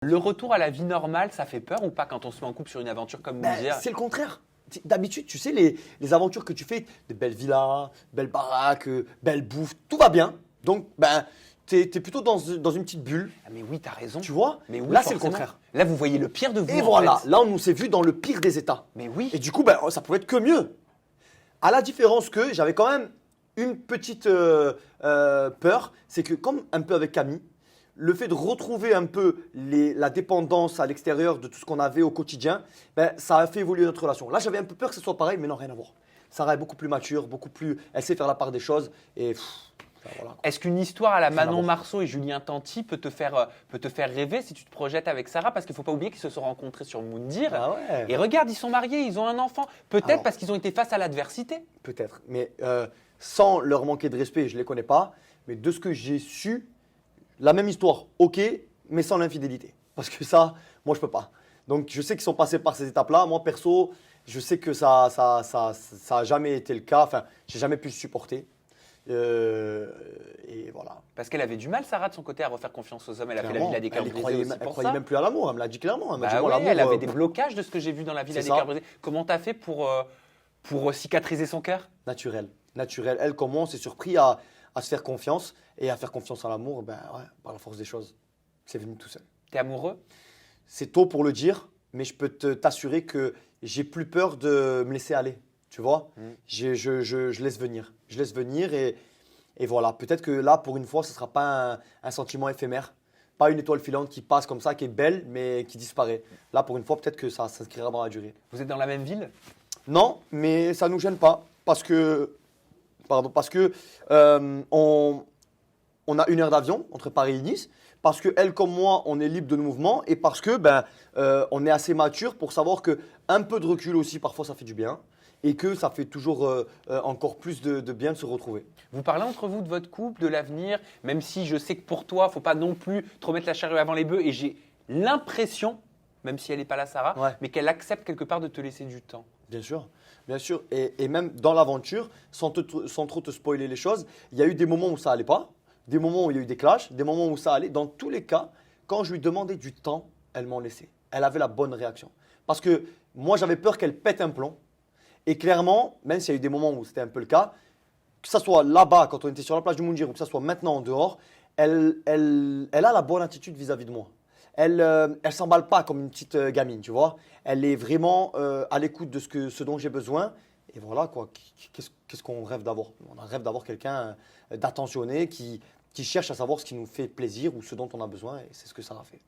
Le retour à la vie normale, ça fait peur ou pas quand on se met en couple sur une aventure comme Moundir? C'est le contraire. D'habitude, tu sais, les aventures que tu fais, de belles villas, belles baraques, belle bouffe, tout va bien. Donc, tu es plutôt dans une petite bulle, Ah, mais oui, t'as raison. tu vois. Mais oui, là, c'est le forcément. contraire. Là, vous voyez le pire de vous. Et en voilà, fait. là, on s'est vu dans le pire des états. Mais oui. Et du coup, ça pouvait être que mieux. À la différence que j'avais quand même une petite peur, c'est que comme un peu avec Camille, le fait de retrouver un peu la dépendance à l'extérieur de tout ce qu'on avait au quotidien, ça a fait évoluer notre relation. Là, j'avais un peu peur que ce soit pareil, mais non, rien à voir. Sarah est beaucoup plus mature, elle sait faire la part des choses. Et voilà. Est-ce qu'une histoire à la Rien à Manon voir. Marceau et Julien Tanti peut te faire rêver si tu te projettes avec Sarah? Parce qu'il ne faut pas oublier qu'ils se sont rencontrés sur Moundir. Ah ouais. Et regarde, ils sont mariés, ils ont un enfant. Peut-être Alors. parce qu'ils ont été face à l'adversité. Peut-être, mais sans leur manquer de respect, je ne les connais pas. Mais de ce que j'ai su, la même histoire, ok, mais sans l'infidélité. Parce que ça, moi, je peux pas. Donc, je sais qu'ils sont passés par ces étapes-là. Moi, perso, je sais que ça a jamais été le cas. Enfin, j'ai jamais pu le supporter. Et voilà. Parce qu'elle avait du mal, Sarah, de son côté, à refaire confiance aux hommes. Elle a fait la Clairement, Villa des Cœurs elle Brisés aussi elle pour croyait ça. même plus à l'amour. Elle me l'a dit clairement. Elle m'a dit, Bah moi, ouais, l'amour, elle avait des blocages de ce que j'ai vu dans la Villa c'est des ça. Cœurs Brisés. Comment t'as fait pour cicatriser son cœur? Naturel. Elle, comme moi, on s'est surpris à se faire confiance et à faire confiance en l'amour, par la force des choses. C'est venu tout seul. T'es amoureux? C'est tôt pour le dire, mais je peux t'assurer que j'ai plus peur de me laisser aller. Tu vois, je laisse venir. Je laisse venir et voilà. Peut-être que là, pour une fois, ce ne sera pas un sentiment éphémère. Pas une étoile filante qui passe comme ça, qui est belle, mais qui disparaît. Là, pour une fois, peut-être que ça s'inscrira dans la durée. Vous êtes dans la même ville? Non, mais ça ne nous gêne pas. Parce que on a 1 heure d'avion entre Paris et Nice. Parce que elle comme moi, on est libre de mouvement et parce que on est assez mature pour savoir que un peu de recul aussi, parfois, ça fait du bien et que ça fait toujours encore plus de bien de se retrouver. Vous parlez entre vous de votre couple, de l'avenir, même si je sais que pour toi, il ne faut pas non plus trop mettre la charrue avant les bœufs. Et j'ai l'impression, même si elle n'est pas là, Sarah, Ouais. mais qu'elle accepte quelque part de te laisser du temps. Bien sûr, bien sûr. Et même dans l'aventure, sans trop te spoiler les choses, il y a eu des moments où ça allait pas, des moments où il y a eu des clashs, des moments où ça allait. Dans tous les cas, quand je lui demandais du temps, elle m'en laissait. Elle avait la bonne réaction. Parce que moi, j'avais peur qu'elle pète un plomb. Et clairement, même s'il y a eu des moments où c'était un peu le cas, que ce soit là-bas, quand on était sur la plage du Moundir, ou que ce soit maintenant en dehors, elle a la bonne attitude vis-à-vis de moi. Elle s'emballe pas comme une petite gamine, tu vois. Elle est vraiment à l'écoute de ce dont j'ai besoin. Et voilà, quoi. Qu'est-ce qu'on rêve d'avoir? On rêve d'avoir quelqu'un d'attentionné qui cherche à savoir ce qui nous fait plaisir ou ce dont on a besoin. Et c'est ce que ça a fait.